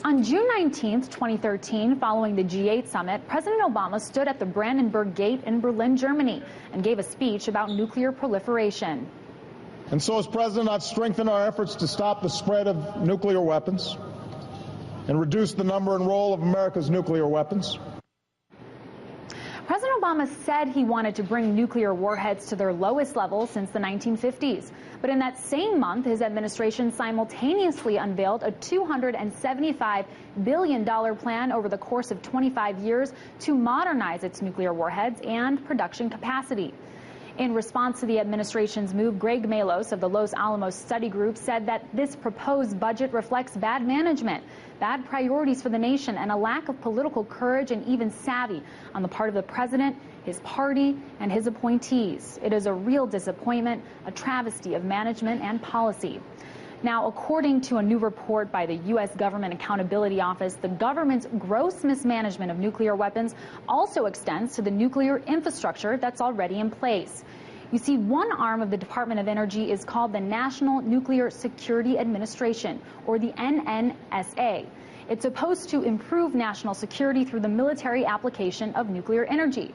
On June 19, 2013, following the G8 summit, President Obama stood at the Brandenburg Gate in Berlin, Germany, and gave a speech about nuclear proliferation. And so, as president, I've strengthened our efforts to stop the spread of nuclear weapons and reduce the number and role of America's nuclear weapons. President Obama said he wanted to bring nuclear warheads to their lowest level since the 1950s. But in that same month, his administration simultaneously unveiled a $275 billion plan over the course of 25 years to modernize its nuclear warheads and production capacity. In response to the administration's move, Greg Malos of the Los Alamos Study Group said that this proposed budget reflects bad management, bad priorities for the nation, and a lack of political courage and even savvy on the part of the president, his party, and his appointees. It is a real disappointment, a travesty of management and policy. Now, according to a new report by the U.S. Government Accountability Office, the government's gross mismanagement of nuclear weapons also extends to the nuclear infrastructure that's already in place. You see, one arm of the Department of Energy is called the National Nuclear Security Administration, or the NNSA. It's supposed to improve national security through the military application of nuclear energy.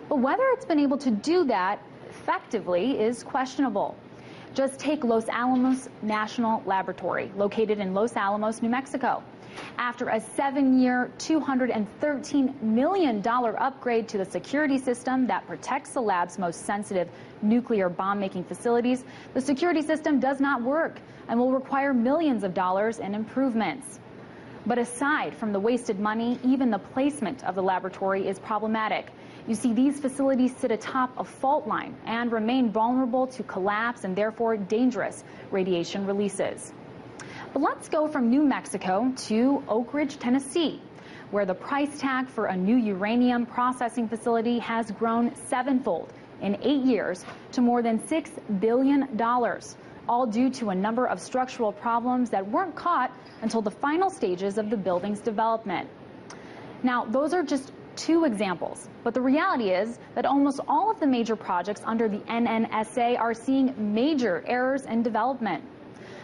But whether it's been able to do that effectively is questionable. Just take Los Alamos National Laboratory, located in Los Alamos, New Mexico. After a 7-year, $213 million upgrade to the security system that protects the lab's most sensitive nuclear bomb-making facilities, the security system does not work and will require millions of dollars in improvements. But aside from the wasted money, even the placement of the laboratory is problematic. You see, these facilities sit atop a fault line and remain vulnerable to collapse and therefore dangerous radiation releases. But let's go from New Mexico to Oak Ridge, Tennessee, where the price tag for a new uranium processing facility has grown 7-fold in 8 years to more than $6 billion, all due to a number of structural problems that weren't caught until the final stages of the building's development. Now, those are just 2 examples, but the reality is that almost all of the major projects under the NNSA are seeing major errors in development.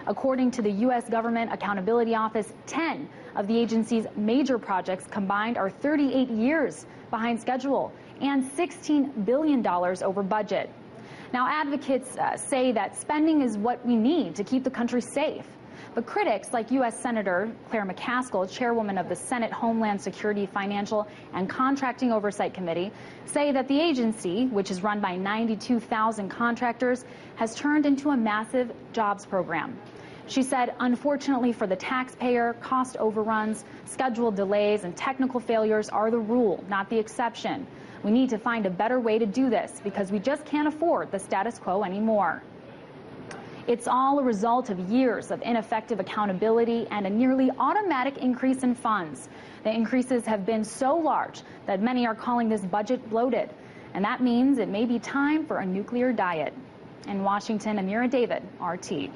According to the U.S. Government Accountability Office, 10 of the agency's major projects combined are 38 years behind schedule and $16 billion over budget. Now, advocates say that spending is what we need to keep the country safe. But critics like U.S. Senator Claire McCaskill, chairwoman of the Senate Homeland Security Financial and Contracting Oversight Committee, say that the agency, which is run by 92,000 contractors, has turned into a massive jobs program. She said, unfortunately for the taxpayer, cost overruns, schedule delays, and technical failures are the rule, not the exception. We need to find a better way to do this because we just can't afford the status quo anymore. It's all a result of years of ineffective accountability and a nearly automatic increase in funds. The increases have been so large that many are calling this budget bloated. And that means it may be time for a nuclear diet. In Washington, Amira David, RT.